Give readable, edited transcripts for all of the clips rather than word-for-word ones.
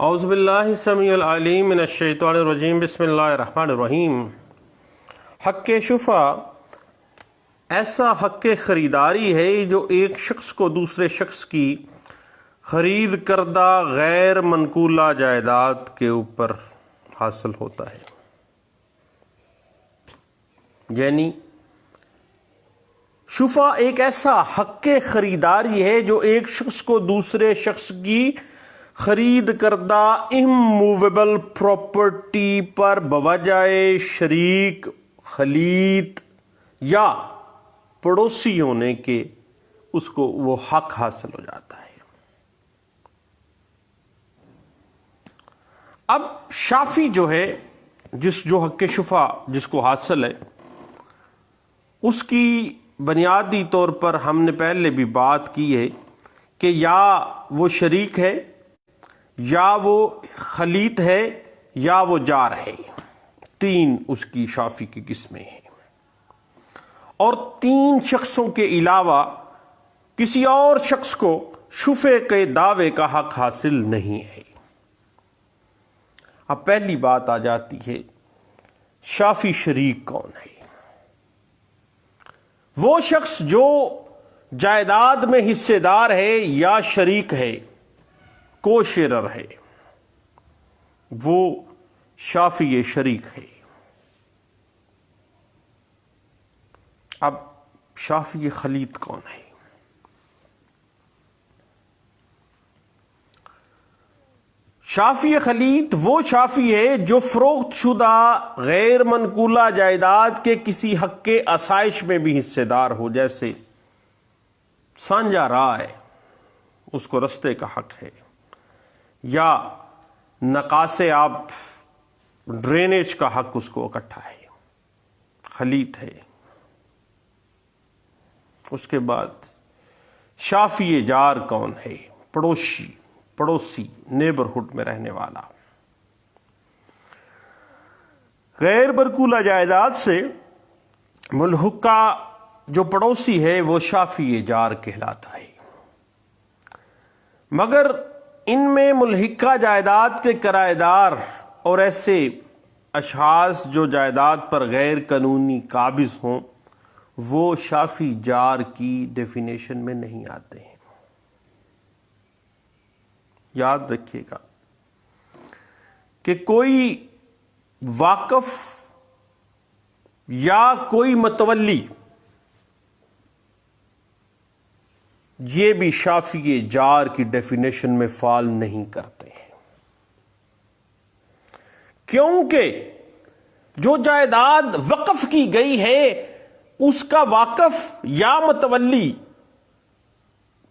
اعوذ باللہ السمیع العلیم من الشیطان الرجیم بسم اللہ الرحمن الرحیم۔ حق شفع ایسا حق خریداری ہے جو ایک شخص کو دوسرے شخص کی خرید کردہ غیر منقولہ جائیداد کے اوپر حاصل ہوتا ہے۔ یعنی شفع ایک ایسا حق خریداری ہے جو ایک شخص کو دوسرے شخص کی خرید کردہ اموویبل پراپرٹی پر بوجہ شریک، خلیط یا پڑوسی ہونے کے اس کو وہ حق حاصل ہو جاتا ہے۔ اب شافی جو ہے جو حق شفع جس کو حاصل ہے، اس کی بنیادی طور پر ہم نے پہلے بھی بات کی ہے کہ یا وہ شریک ہے، یا وہ خلیط ہے، یا وہ جار ہے۔ تین اس کی شافی کی قسمیں ہیں، اور تین شخصوں کے علاوہ کسی اور شخص کو شفع کے دعوے کا حق حاصل نہیں ہے۔ اب پہلی بات آ جاتی ہے، شافی شریک کون ہے؟ وہ شخص جو جائیداد میں حصے دار ہے یا شریک ہے، کو شیرر ہے، وہ شافی شریک ہے۔ اب شافی خلیط کون ہے؟ شافی خلیط وہ شافی ہے جو فروخت شدہ غیر منقولہ جائیداد کے کسی حق کے آسائش میں بھی حصے دار ہو، جیسے سانجا راہ ہے، اس کو رستے کا حق ہے، یا نکاس آب ڈرینیج کا حق اس کو اکٹھا ہے، خلیط ہے۔ اس کے بعد شافی جار کون ہے؟ پڑوسی نیبرہڈ میں رہنے والا، غیر منقولہ جائیداد سے ملحقہ جو پڑوسی ہے وہ شافی جار کہلاتا ہے۔ مگر ان میں ملحقہ جائیداد کے کرایہ دار اور ایسے اشخاص جو جائیداد پر غیر قانونی قابض ہوں، وہ شافی جار کی ڈیفینیشن میں نہیں آتے ہیں۔ یاد رکھیے گا کہ کوئی واقف یا کوئی متولی یہ بھی شافی جار کی ڈیفینیشن میں فال نہیں کرتے ہیں، کیونکہ جو جائیداد وقف کی گئی ہے اس کا واقف یا متولی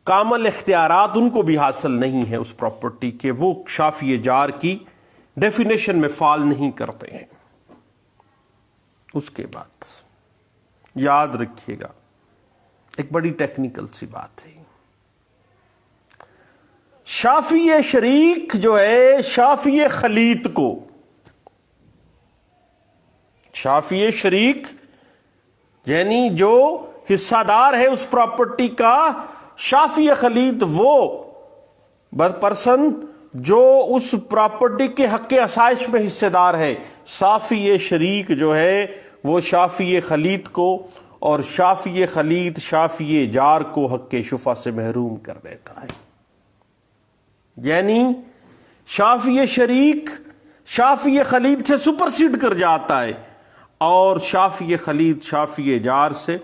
کامل اختیارات ان کو بھی حاصل نہیں ہے اس پراپرٹی کے، وہ شافی جار کی ڈیفینیشن میں فال نہیں کرتے ہیں۔ اس کے بعد یاد رکھیے گا ایک بڑی ٹیکنیکل سی بات ہے، شافی شریک جو ہے شافی خلیط کو، شافی شریک یعنی جو حصہ دار ہے اس پراپرٹی کا، شافی خلیط وہ پرسن جو اس پراپرٹی کے حق آسائش میں حصے دار ہے۔ شافی شریک جو ہے وہ شافی خلیط کو، اور شافی خلیط شافی جار کو حق شفع سے محروم کر دیتا ہے۔ یعنی شافی شریک شافی خلیط سے سپرسیڈ کر جاتا ہے، اور شافی خلیط شافی جار سے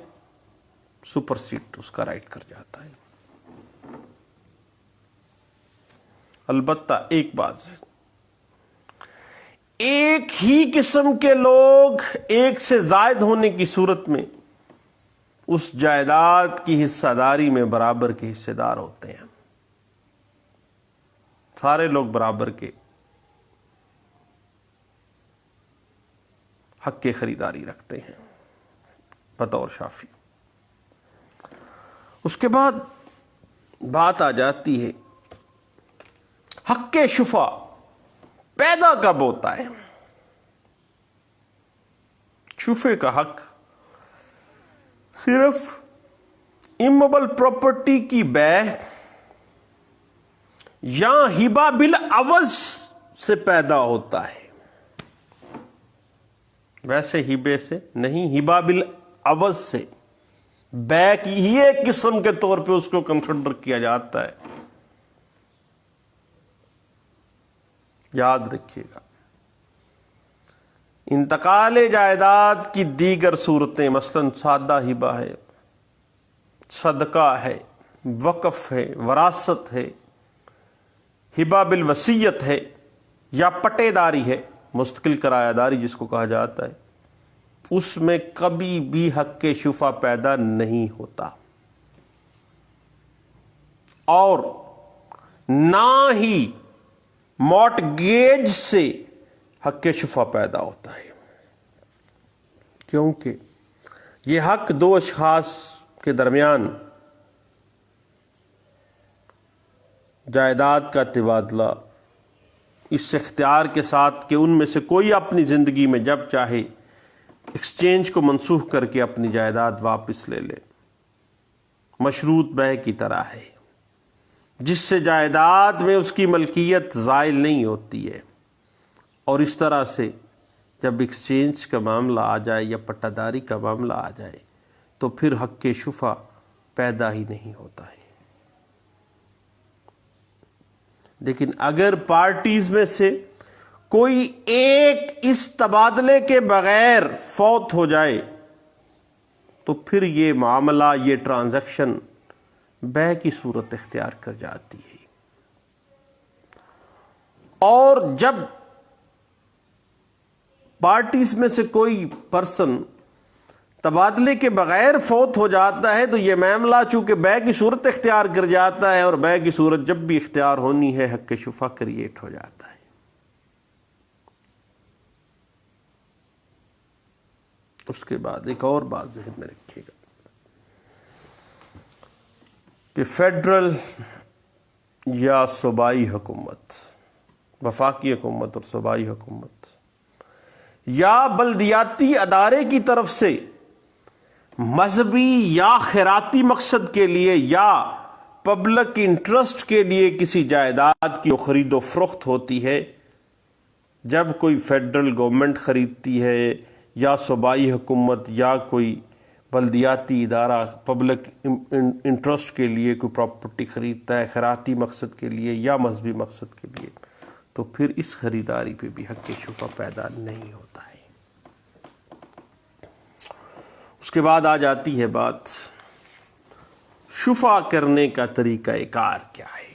سپرسیڈ اس کا رائٹ کر جاتا ہے۔ البتہ ایک بات، ایک ہی قسم کے لوگ ایک سے زائد ہونے کی صورت میں اس جائیداد کی حصہ داری میں برابر کے حصے دار ہوتے ہیں۔ سارے لوگ برابر کے حق کی خریداری رکھتے ہیں بطور شافی۔ اس کے بعد بات آ جاتی ہے حق شفع پیدا کب ہوتا ہے؟ شفع کا حق صرف اموویبل پراپرٹی کی بیع یا ہبہ بالعوض سے پیدا ہوتا ہے، ویسے ہبے سے نہیں، ہبہ بالعوض سے، بے کی ہی ایک قسم کے طور پہ اس کو کنسیڈر کیا جاتا ہے، یاد رکھیے گا۔ انتقال جائیداد کی دیگر صورتیں مثلا سادہ ہبہ ہے، صدقہ ہے، وقف ہے، وراثت ہے، ہبہ بالوصیت ہے، یا پٹے داری ہے، مستقل کرایہ داری جس کو کہا جاتا ہے، اس میں کبھی بھی حق شفع پیدا نہیں ہوتا، اور نہ ہی مارٹگیج سے حق شفع پیدا ہوتا ہے، کیونکہ یہ حق دو اشخاص کے درمیان جائیداد کا تبادلہ اس اختیار کے ساتھ کہ ان میں سے کوئی اپنی زندگی میں جب چاہے ایکسچینج کو منسوخ کر کے اپنی جائیداد واپس لے لے، مشروط بیع کی طرح ہے، جس سے جائیداد میں اس کی ملکیت زائل نہیں ہوتی ہے، اور اس طرح سے جب ایکسچینج کا معاملہ آ جائے یا پٹہ داری کا معاملہ آ جائے تو پھر حق شفع پیدا ہی نہیں ہوتا ہے۔ لیکن اگر پارٹیز میں سے کوئی ایک اس تبادلے کے بغیر فوت ہو جائے تو پھر یہ معاملہ، یہ ٹرانزیکشن بیع کی صورت اختیار کر جاتی ہے، اور جب پارٹیز میں سے کوئی پرسن تبادلے کے بغیر فوت ہو جاتا ہے تو یہ معاملہ چونکہ بیع کی صورت اختیار کر جاتا ہے، اور بیع کی صورت جب بھی اختیار ہونی ہے حق شفع کریٹ ہو جاتا ہے۔ اس کے بعد ایک اور بات ذہن میں رکھیے گا کہ فیڈرل یا صوبائی حکومت، وفاقی حکومت اور صوبائی حکومت، یا بلدیاتی ادارے کی طرف سے مذہبی یا خیراتی مقصد کے لیے یا پبلک انٹرسٹ کے لیے کسی جائیداد کی خرید و فروخت ہوتی ہے، جب کوئی فیڈرل گورنمنٹ خریدتی ہے یا صوبائی حکومت یا کوئی بلدیاتی ادارہ پبلک انٹرسٹ کے لیے کوئی پراپرٹی خریدتا ہے، خیراتی مقصد کے لیے یا مذہبی مقصد کے لیے، تو پھر اس خریداری پہ بھی حق شفع پیدا نہیں ہوتا ہے۔ اس کے بعد آ جاتی ہے بات شفع کرنے کا طریقہ کار کیا ہے۔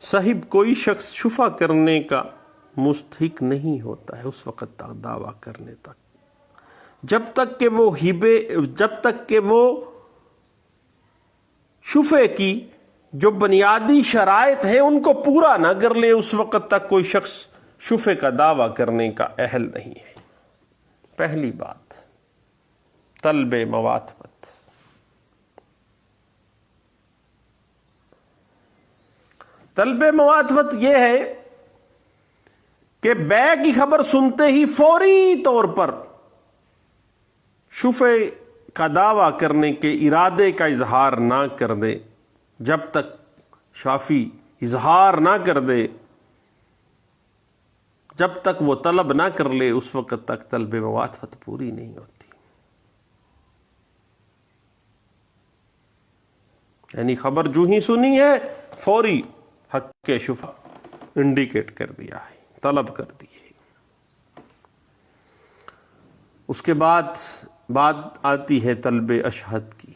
صاحب کوئی شخص شفع کرنے کا مستحق نہیں ہوتا ہے اس وقت تک دعویٰ کرنے تک جب تک کہ وہ شفع کی جو بنیادی شرائط ہیں ان کو پورا نہ کر لے، اس وقت تک کوئی شخص شفع کا دعویٰ کرنے کا اہل نہیں ہے۔ پہلی بات طلب موافقت۔ طلب موافقت یہ ہے کہ بیع کی خبر سنتے ہی فوری طور پر شفع کا دعویٰ کرنے کے ارادے کا اظہار نہ کر دے، جب تک شافی اظہار نہ کر دے، جب تک وہ طلب نہ کر لے، اس وقت تک طلب موافقت پوری نہیں ہوتی۔ یعنی خبر جو ہی سنی ہے فوری حق شفع انڈیکیٹ کر دیا ہے، طلب کر دی ہے۔ اس کے بعد بات آتی ہے طلب اشہد کی۔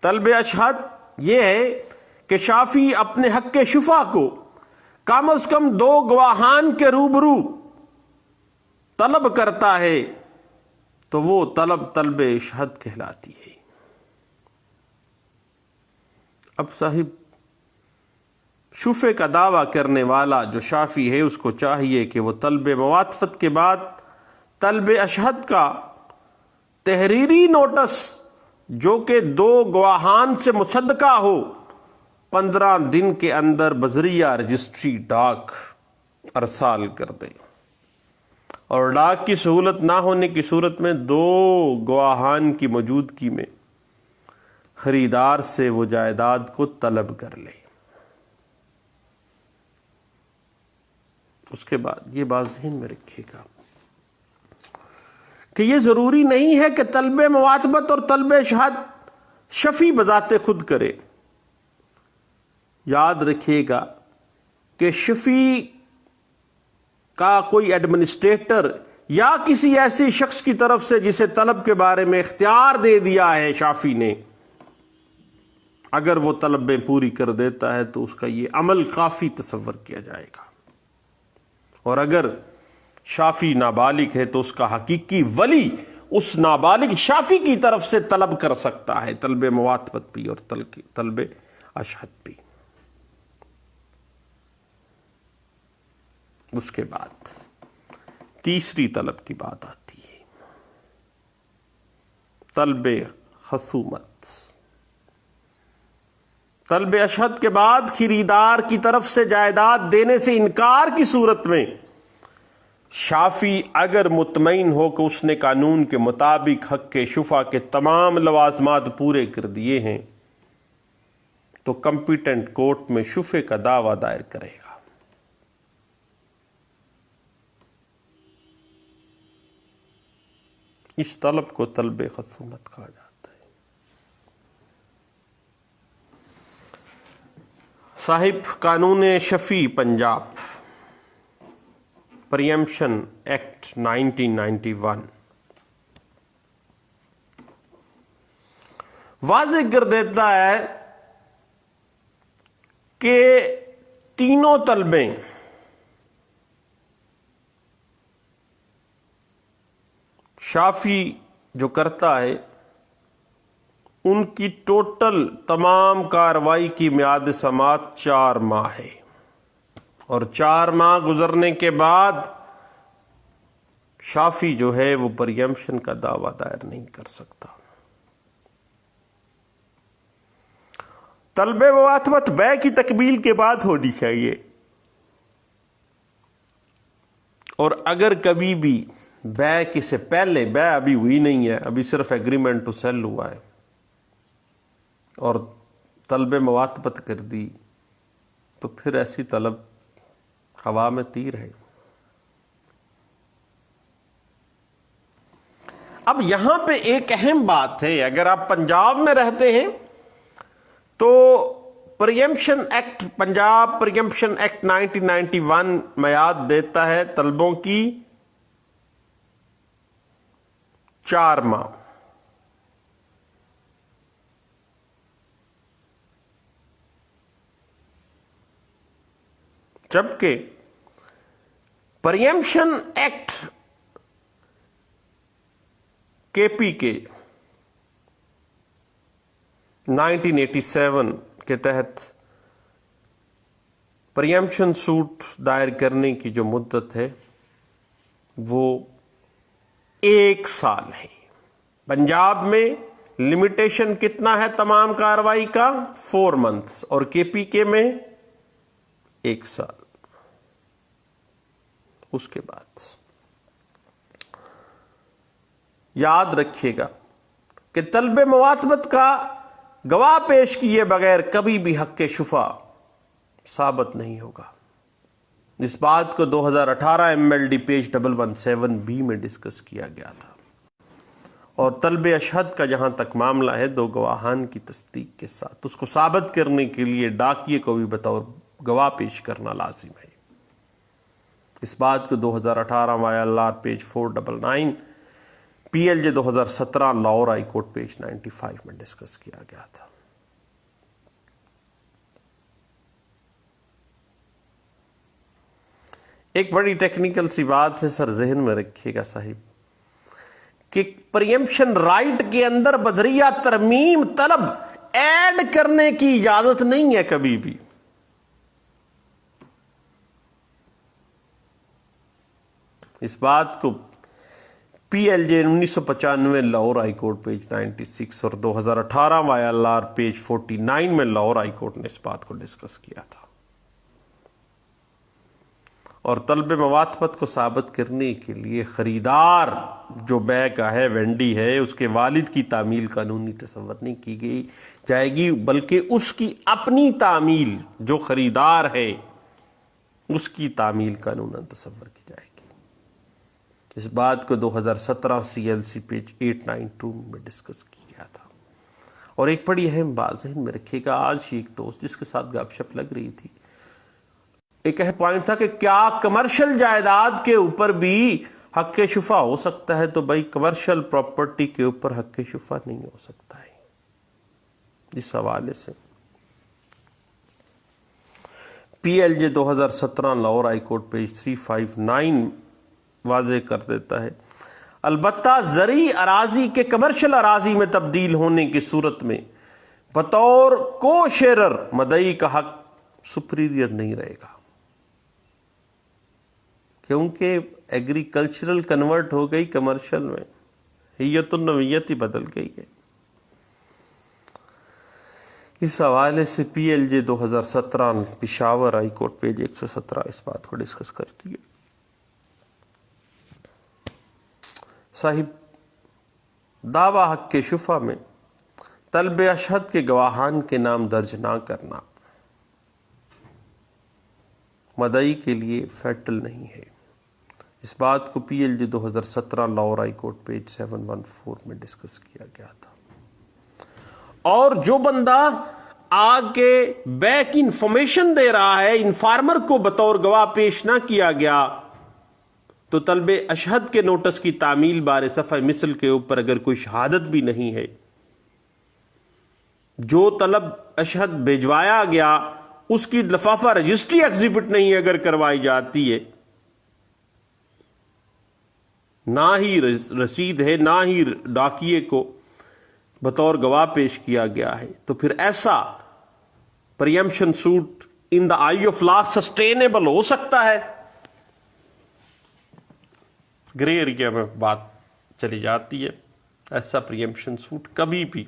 طلب اشہد یہ ہے کہ شافی اپنے حق شفع کو کم از کم 2 گواہان کے روبرو طلب کرتا ہے تو وہ طلب اشہد کہلاتی ہے۔ اب صاحب شفع کا دعویٰ کرنے والا جو شافی ہے اس کو چاہیے کہ وہ طلب موافقت کے بعد طلب اشہد کا تحریری نوٹس جو کہ 2 گواہان سے مصدقہ ہو 15 دن کے اندر بذریعہ رجسٹری ڈاک ارسال کر دے، اور ڈاک کی سہولت نہ ہونے کی صورت میں 2 گواہان کی موجودگی میں خریدار سے وہ جائیداد کو طلب کر لے۔ اس کے بعد یہ بات ذہن میں رکھیے گا کہ یہ ضروری نہیں ہے کہ طلب مواطبت اور طلب شہادت شفیع بذات خود کرے۔ یاد رکھیے گا کہ شفیع کا کوئی ایڈمنسٹریٹر یا کسی ایسے شخص کی طرف سے جسے طلب کے بارے میں اختیار دے دیا ہے شافی نے، اگر وہ طلبیں پوری کر دیتا ہے تو اس کا یہ عمل کافی تصور کیا جائے گا، اور اگر شافی نابالغ ہے تو اس کا حقیقی ولی اس نابالغ شافی کی طرف سے طلب کر سکتا ہے، طلب مواطبت بھی اور طلب اشہد بھی۔ اس کے بعد تیسری طلب کی بات آتی ہے، طلب خصومت۔ طلب اشہد کے بعد خریدار کی طرف سے جائیداد دینے سے انکار کی صورت میں شافی اگر مطمئن ہو کہ اس نے قانون کے مطابق حق کے شفع کے تمام لوازمات پورے کر دیے ہیں تو کمپیٹنٹ کورٹ میں شفع کا دعویٰ دائر کرے گا۔ اس طلب کو طلب خصومت کہا جاتا ہے۔ صاحب قانون شفیع پنجاب پریمپشن ایکٹ 1991 واضح کر دیتا ہے کہ تینوں طلبیں شافی جو کرتا ہے ان کی ٹوٹل تمام کارروائی کی میعاد سماعت 4 ماہ ہے، اور 4 ماہ گزرنے کے بعد شافی جو ہے وہ پریمپشن کا دعویٰ دائر نہیں کر سکتا۔ طلب مواطبت بے کی تکمیل کے بعد ہونی چاہیے، اور اگر کبھی بھی بے کے سے پہلے، بے ابھی ہوئی نہیں ہے، ابھی صرف ایگریمنٹ ٹو سیل ہوا ہے، اور طلب مواطبت کر دی تو پھر ایسی طلب ہوا میں تیر ہے۔ اب یہاں پہ ایک اہم بات ہے، اگر آپ پنجاب میں رہتے ہیں تو pre-emption act, Punjab pre-emption act 1991 میعاد دیتا ہے طلبوں کی 4 ماہ، جبکہ پریمپشن ایکٹ کے پی کے 1987 کے تحت پریمپشن سوٹ دائر کرنے کی جو مدت ہے وہ 1 سال ہے۔ پنجاب میں لمیٹیشن کتنا ہے تمام کارروائی کا؟ 4 months، اور کے پی کے میں 1 سال۔ اس کے بعد یاد رکھیے گا کہ طلب مواطبت کا گواہ پیش کیے بغیر کبھی بھی حق کے شفع ثابت نہیں ہوگا۔ اس بات کو 2018 MLD پیج 117B میں ڈسکس کیا گیا تھا، اور طلب اشہد کا جہاں تک معاملہ ہے 2 گواہان کی تصدیق کے ساتھ اس کو ثابت کرنے کے لیے ڈاکیے کو بھی بطور گواہ پیش کرنا لازم ہے۔ اس بات کو 2018 YLR page 499 PLJ 2017 Lahore high court page 95 میں ڈسکس کیا گیا تھا۔ ایک بڑی ٹیکنیکل سی بات ہے سر، ذہن میں رکھیے گا صاحب، کہ پریمپشن رائٹ کے اندر بدریہ ترمیم طلب ایڈ کرنے کی اجازت نہیں ہے کبھی بھی۔ اس بات کو PLJ 1995 Lahore high court page 96 اور 2018 YLR پیج 49 میں لاہور ہائی کورٹ نے اس بات کو ڈسکس کیا تھا۔ اور طلب موافقت کو ثابت کرنے کے لیے خریدار جو بے کا ہے، وینڈی ہے، اس کے والد کی تعمیل قانونی تصور نہیں کی جائے گی، بلکہ اس کی اپنی تعمیل، جو خریدار ہے اس کی تعمیل قانوناً تصور کی جائے گی۔ اس بات کو 2017 CLC پیج 892 میں ڈسکس کیا گیا تھا۔ اور ایک بڑی اہم بات ذہن میں رکھیے گا، آج ہی ایک دوست جس کے ساتھ گپ شپ لگ رہی تھی، ایک اہم پوائنٹ تھا کہ کیا کمرشل جائیداد کے اوپر بھی حق شفا ہو سکتا ہے؟ تو بھائی کمرشل پراپرٹی کے اوپر حق شفا نہیں ہو سکتا ہے۔ اس حوالے سے PLJ 2017 Lahore high court page 359 واضح کر دیتا ہے، البتہ زرعی اراضی کے کمرشل اراضی میں تبدیل ہونے کی صورت میں بطور کو شیرر مدعی کا حق سپیریئر نہیں رہے گا، کیونکہ ایگریکلچرل کنورٹ ہو گئی کمرشل میں، حیت النوعیت ہی بدل گئی ہے۔ اس حوالے سے PLJ 2017 Peshawar high court page 117 اس بات کو ڈسکس کرتی ہے۔ صاحب، دعویٰ حق شفا میں طلب اشہد کے گواہان کے نام درج نہ کرنا مدعی کے لیے فیٹل نہیں ہے۔ اس بات کو PLJ 2017 Lahore high court page 714 میں ڈسکس کیا گیا تھا۔ اور جو بندہ آگے بیک انفارمیشن دے رہا ہے، انفارمر کو بطور گواہ پیش نہ کیا گیا، تو طلب اشہد کے نوٹس کی تعمیل بارے صفحہ مثل کے اوپر اگر کوئی شہادت بھی نہیں ہے، جو طلب اشہد بھیجوایا گیا اس کی لفافہ رجسٹری ایگزیبٹ نہیں اگر کروائی جاتی ہے، نہ ہی رسید ہے، نہ ہی ڈاکیے کو بطور گواہ پیش کیا گیا ہے، تو پھر ایسا preemption suit in the eye of law sustainable ہو سکتا ہے؟ گرے ایریا میں بات چلی جاتی ہے، ایسا پریمپشن سوٹ کبھی بھی،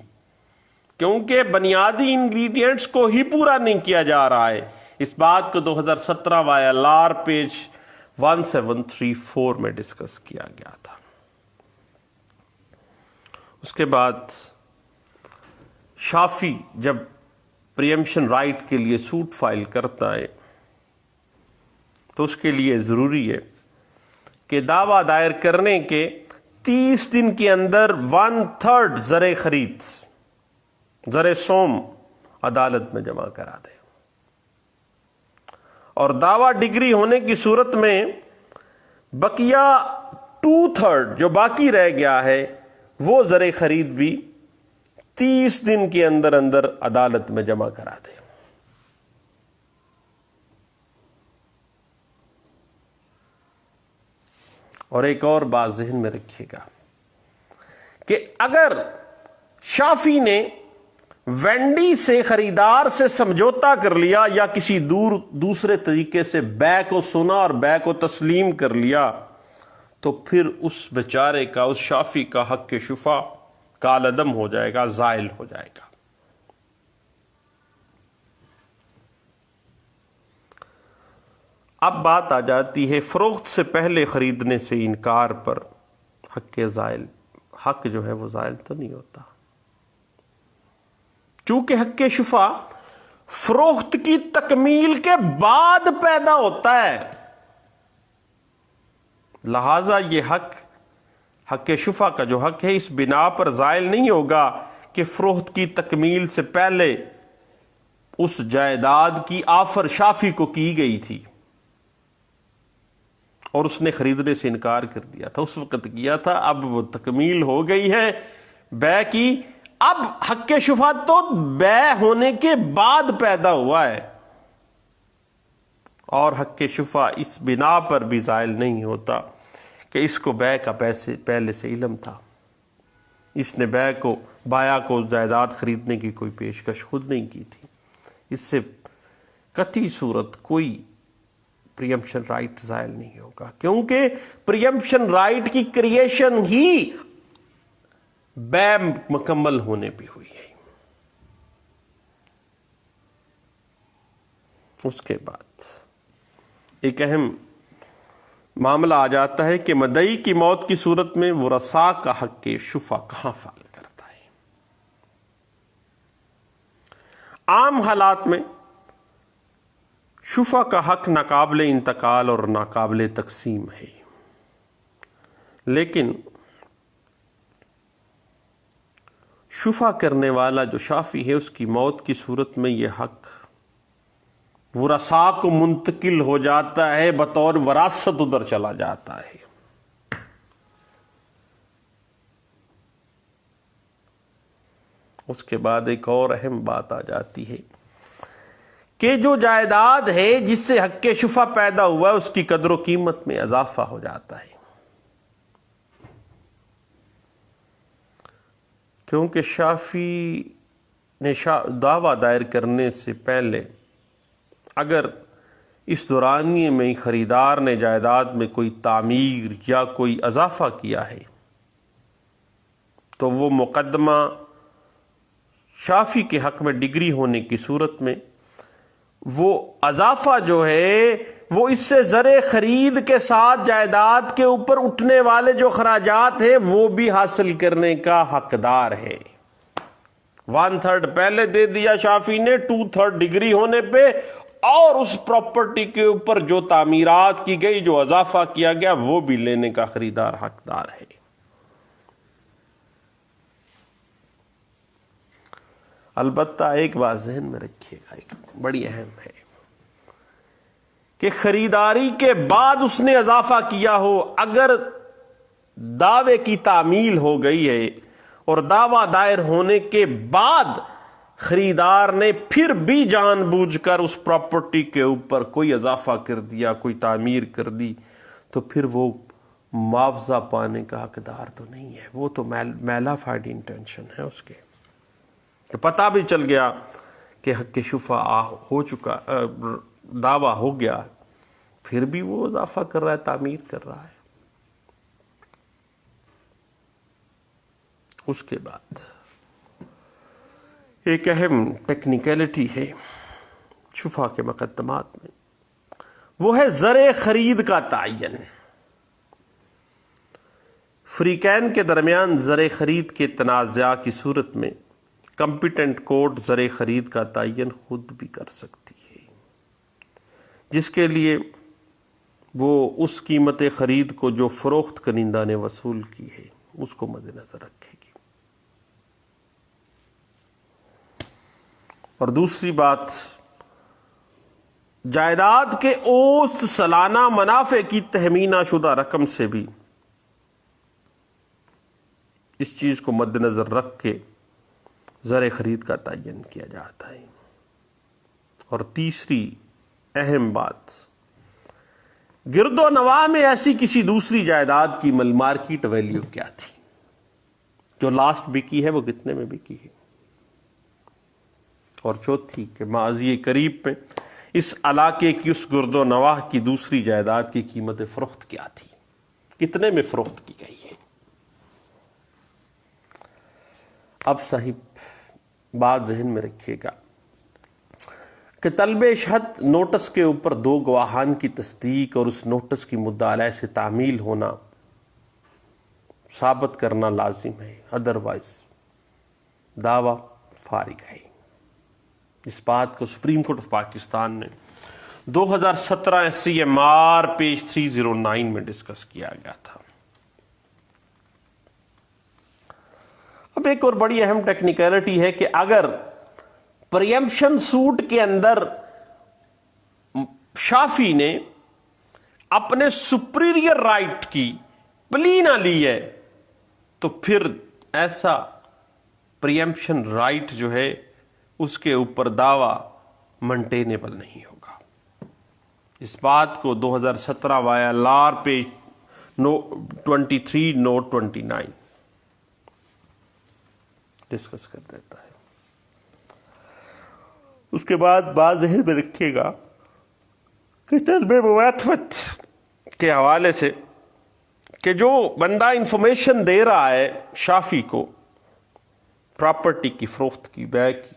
کیونکہ بنیادی انگریڈینٹس کو ہی پورا نہیں کیا جا رہا ہے۔ اس بات کو 2017 YLR پیج 1734 میں ڈسکس کیا گیا تھا۔ اس کے بعد شافی جب پریمپشن رائٹ کے لیے سوٹ فائل کرتا ہے تو اس کے لیے ضروری ہے کہ دعویٰ دائر کرنے کے 30 دن کے اندر 1/3 زر خرید، زر سوم عدالت میں جمع کرا دے، اور دعویٰ ڈگری ہونے کی صورت میں بقیہ 2/3 جو باقی رہ گیا ہے وہ زر خرید بھی 30 دن کے اندر اندر عدالت میں جمع کرا دے۔ اور ایک اور بات ذہن میں رکھیے گا کہ اگر شافی نے وینڈی سے، خریدار سے سمجھوتا کر لیا یا کسی دوسرے طریقے سے بے کو سنا اور بے کو تسلیم کر لیا، تو پھر اس بیچارے کا، اس شافی کا حق شفا کالعدم ہو جائے گا، زائل ہو جائے گا۔ اب بات آ جاتی ہے فروخت سے پہلے خریدنے سے انکار پر، حق زائل، حق جو ہے وہ زائل تو نہیں ہوتا، چونکہ حق شفا فروخت کی تکمیل کے بعد پیدا ہوتا ہے، لہذا یہ حق شفا کا جو حق ہے اس بنا پر زائل نہیں ہوگا کہ فروخت کی تکمیل سے پہلے اس جائیداد کی آفر شافی کو کی گئی تھی اور اس نے خریدنے سے انکار کر دیا تھا، اس وقت کیا تھا، اب وہ تکمیل ہو گئی ہے بے کی، اب حق شفا تو بے ہونے کے بعد پیدا ہوا ہے، اور حق شفا اس بنا پر بھی زائل نہیں ہوتا کہ اس کو بے کا پہلے سے علم تھا، اس نے بے کو، بایا کو جائیداد خریدنے کی کوئی پیشکش خود نہیں کی تھی، اس سے قطعی صورت کوئی پریمپشن رائٹ زائل نہیں ہوگا، کیونکہ پریمپشن رائٹ کی کریشن ہی بے مکمل ہونے پہ ہوئی ہے۔ اس کے بعد ایک اہم معاملہ آ جاتا ہے کہ مدعی کی موت کی صورت میں ورثاء کا حق شفع کہاں فعال کرتا ہے؟ عام حالات میں شفع کا حق ناقابل انتقال اور ناقابل تقسیم ہے، لیکن شفع کرنے والا جو شافی ہے اس کی موت کی صورت میں یہ حق ورثاء کو منتقل ہو جاتا ہے، بطور وراثت ادھر چلا جاتا ہے۔ اس کے بعد ایک اور اہم بات آ جاتی ہے کہ جو جائیداد ہے جس سے حق شفع پیدا ہوا ہے اس کی قدر و قیمت میں اضافہ ہو جاتا ہے، کیونکہ شافی نے دعویٰ دائر کرنے سے پہلے اگر اس دورانیے میں خریدار نے جائیداد میں کوئی تعمیر یا کوئی اضافہ کیا ہے تو وہ مقدمہ شافی کے حق میں ڈگری ہونے کی صورت میں وہ اضافہ جو ہے وہ اس سے زر خرید کے ساتھ جائیداد کے اوپر اٹھنے والے جو خراجات ہیں وہ بھی حاصل کرنے کا حقدار ہے۔ 1/3 پہلے دے دیا شافی نے 2/3 ڈگری ہونے پہ، اور اس پراپرٹی کے اوپر جو تعمیرات کی گئی، جو اضافہ کیا گیا، وہ بھی لینے کا خریدار حقدار ہے۔ البتہ ایک بات ذہن میں رکھیے گا، ایک بڑی اہم ہے کہ خریداری کے بعد اس نے اضافہ کیا ہو، اگر دعوے کی تعمیل ہو گئی ہے اور دعویٰ دائر ہونے کے بعد خریدار نے پھر بھی جان بوجھ کر اس پراپرٹی کے اوپر کوئی اضافہ کر دیا، کوئی تعمیر کر دی، تو پھر وہ معاوضہ پانے کا حقدار تو نہیں ہے، وہ تو میلا فائڈ انٹینشن ہے اس کے، کہ پتہ بھی چل گیا کہ حق شفع ہو چکا، دعویٰ ہو گیا، پھر بھی وہ اضافہ کر رہا ہے، تعمیر کر رہا ہے۔ اس کے بعد ایک اہم ٹیکنیکلٹی ہے شفع کے مقدمات میں، وہ ہے زر خرید کا تعین۔ فریقین کے درمیان زر خرید کے تنازع کی صورت میں کمپیٹنٹ کورٹ زر خرید کا تعین خود بھی کر سکتی ہے، جس کے لیے وہ اس قیمت خرید کو جو فروخت کنندہ نے وصول کی ہے اس کو مد نظر رکھے گی۔ اور دوسری بات، جائیداد کے اوسط سالانہ منافع کی تخمینہ شدہ رقم سے بھی اس چیز کو مد نظر رکھ کے زر خرید کا تعین کیا جاتا ہے۔ اور تیسری اہم بات، گرد و نواح میں ایسی کسی دوسری جائیداد کی مارکیٹ ویلیو کیا تھی، جو لاسٹ بکی ہے وہ کتنے میں بکی ہے، اور چوتھی کہ ماضی قریب میں اس علاقے کی اس گرد و نواح کی دوسری جائیداد کی قیمت فروخت کیا تھی، کتنے میں فروخت کی گئی ہے۔ اب صاحب بات ذہن میں رکھیے گا کہ طلب شہد نوٹس کے اوپر 2 گواہان کی تصدیق اور اس نوٹس کی مدعا علیہ سے تعمیل ہونا ثابت کرنا لازم ہے، ادروائز دعویٰ فارغ ہے۔ اس بات کو سپریم کورٹ آف پاکستان نے 2017 SCMR پیج 309 میں ڈسکس کیا گیا تھا۔ اب ایک اور بڑی اہم ٹیکنیکلٹی ہے کہ اگر پریمپشن سوٹ کے اندر شافی نے اپنے سپریریئر رائٹ کی پلی نہ لی ہے تو پھر ایسا پریمپشن رائٹ جو ہے اس کے اوپر دعویٰ منٹینیبل نہیں ہوگا۔ اس بات کو 2017 YLR پیج 23 نوٹ 29 ڈسکس کر دیتا ہے۔ اس کے بعد بات ذہن میں رکھیے گا کہ طلب مواقفت کے حوالے سے کہ جو بندہ انفارمیشن دے رہا ہے شافی کو پراپرٹی کی فروخت کی، بیع کی،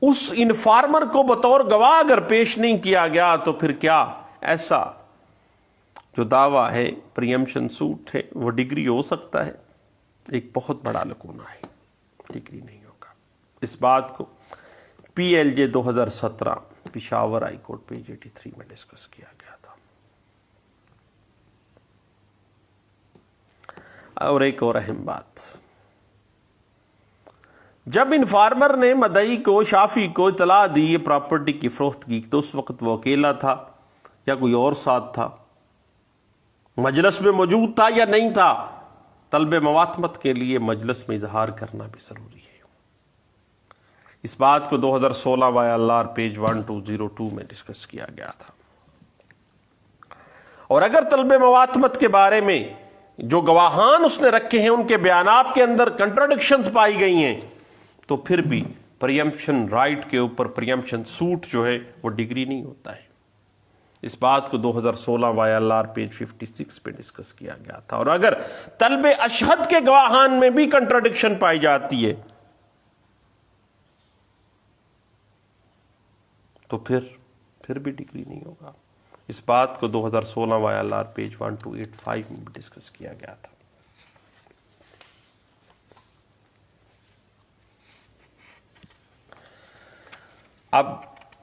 اس انفارمر کو بطور گواہ اگر پیش نہیں کیا گیا تو پھر کیا ایسا جو دعویٰ ہے پریمپشن سوٹ ہے وہ ڈگری ہو سکتا ہے، ایک بہت بڑا لکونہ ہے، ڈگری نہیں ہوگا۔ اس بات کو پی ایل جے 2017 پشاور ہائی کورٹ پیج 83 میں ڈسکس کیا گیا تھا۔ اور ایک اور اہم بات، جب انفارمر نے مدعی کو شافی کو اطلاع دی یہ پراپرٹی کی فروختگی، تو اس وقت وہ اکیلا تھا یا کوئی اور ساتھ تھا، مجلس میں موجود تھا یا نہیں تھا؟ طلب مواتمت کے لیے مجلس میں اظہار کرنا بھی ضروری ہے۔ اس بات کو 2016 YLR پیج 1202 میں ڈسکس کیا گیا تھا۔ اور اگر طلب مواتمت کے بارے میں جو گواہان اس نے رکھے ہیں ان کے بیانات کے اندر کنٹراڈکشنز پائی گئی ہیں، تو پھر بھی پریمپشن رائٹ کے اوپر پریمپشن سوٹ جو ہے وہ ڈگری نہیں ہوتا ہے۔ اس بات کو 2016 YLR پیج 56 پہ ڈسکس کیا گیا تھا۔ اور اگر طلب اشہد کے گواہان میں بھی کنٹراڈکشن پائی جاتی ہے تو پھر بھی ڈگری نہیں ہوگا۔ اس بات کو 2016 YLR پیج 1285 میں بھی ڈسکس کیا گیا تھا۔ اب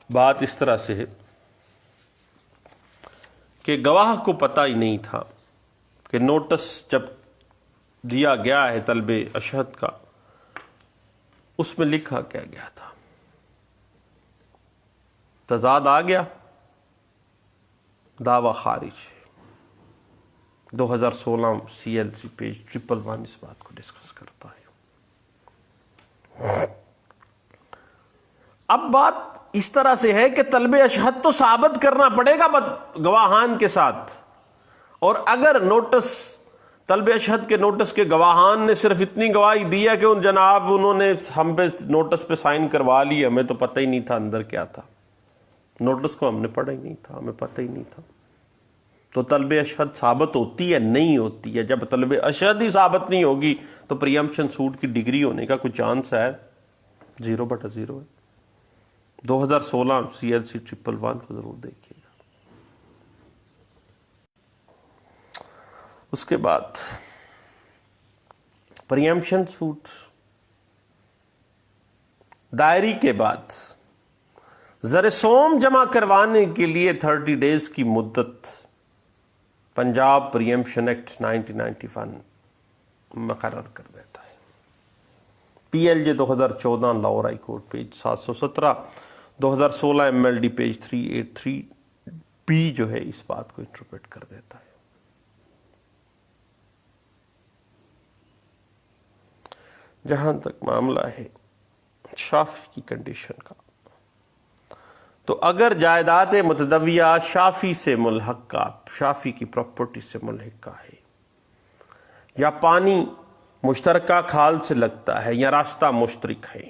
بات اس طرح سے ہے کہ گواہ کو پتہ ہی نہیں تھا کہ نوٹس جب دیا گیا ہے طلب اشہد کا، اس میں لکھا کیا گیا تھا، تضاد آ گیا، دعویٰ خارج۔ 2016 CLC پیج 111 اس بات کو ڈسکس کرتا ہے۔ اب بات اس طرح سے ہے کہ طلب اشہد تو ثابت کرنا پڑے گا گواہان کے ساتھ، اور اگر نوٹس طلب اشہد کے نوٹس کے گواہان نے صرف اتنی گواہی دی ہے کہ انہوں نے ہم پہ نوٹس پہ سائن کروا لی، ہمیں تو پتہ ہی نہیں تھا اندر کیا تھا، نوٹس کو ہم نے پڑھا ہی نہیں تھا، ہمیں پتہ ہی نہیں تھا، تو طلب اشہد ثابت ہوتی ہے نہیں ہوتی ہے؟ جب طلب اشہد ہی ثابت نہیں ہوگی تو پریمپشن سوٹ کی ڈگری ہونے کا کوئی چانس ہے؟ 0/0 ہے۔ 2016 CLC 111 کو ضرور دیکھیے گا۔ اس کے بعد پریمپشن سوٹ دائری کے بعد زر سوم جمع کروانے کے لیے 30 ڈیز کی مدت پنجاب پریمپشن ایکٹ 1991 مقرر کر دیتا ہے۔ PLJ 2014 Lahore high court page 717، 2016 MLD page 383B جو ہے اس بات کو انٹرپریٹ کر دیتا ہے۔ جہاں تک معاملہ ہے شافی کی کنڈیشن کا، تو اگر جائیداد متدویہ شافی سے ملحقہ، شافی کی پراپرٹی سے ملحقہ ہے، یا پانی مشترکہ کھال سے لگتا ہے، یا راستہ مشترک ہے،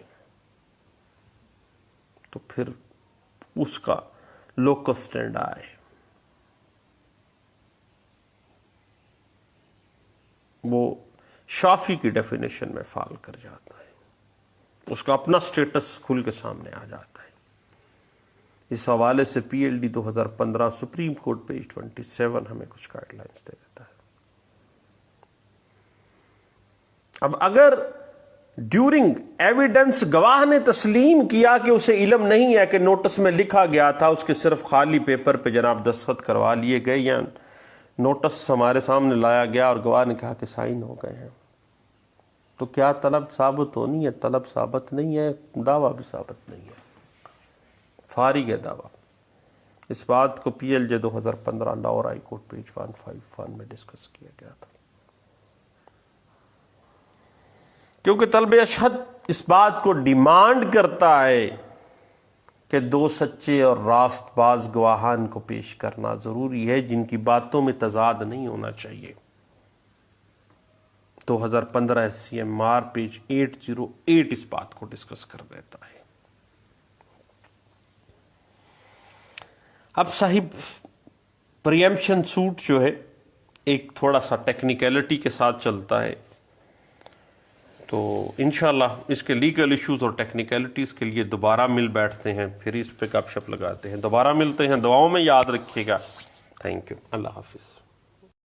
تو پھر اس کا لوکس اسٹینڈا ہے، وہ شافی کی ڈیفینیشن میں فال کر جاتا ہے، اس کا اپنا سٹیٹس کھل کے سامنے آ جاتا ہے۔ اس حوالے سے PLD 2015 سپریم کورٹ پیج 27 ہمیں کچھ گائیڈ لائنز دے دیتا ہے۔ اب اگر ڈیورنگ ایویڈنس گواہ نے تسلیم کیا کہ اسے علم نہیں ہے کہ نوٹس میں لکھا گیا تھا، اس کے صرف خالی پیپر پہ جناب دستخط کروا لیے گئے، یا نوٹس ہمارے سامنے لایا گیا اور گواہ نے کہا کہ سائن ہو گئے ہیں، تو کیا طلب ثابت ہونی ہے؟ طلب ثابت نہیں ہے، دعویٰ بھی ثابت نہیں ہے، فارغ ہے دعویٰ۔ اس بات کو PLJ 2015 Lahore high court page 151 میں ڈسکس کیا گیا تھا۔ کیونکہ طلب اشہد اس بات کو ڈیمانڈ کرتا ہے کہ 2 سچے اور راست باز گواہان کو پیش کرنا ضروری ہے جن کی باتوں میں تضاد نہیں ہونا چاہیے۔ 2015 SCMR پیج 808 اس بات کو ڈسکس کر دیتا ہے۔ اب صاحب پریمپشن سوٹ جو ہے ایک تھوڑا سا ٹیکنیکلٹی کے ساتھ چلتا ہے، تو انشاءاللہ اس کے لیگل ایشوز اور ٹیکنیکلٹیز کے لیے دوبارہ مل بیٹھتے ہیں، پھر اس پہ گپ شپ لگاتے ہیں، دوبارہ ملتے ہیں، دعاؤں میں یاد رکھیے گا۔ تھینک یو، اللہ حافظ۔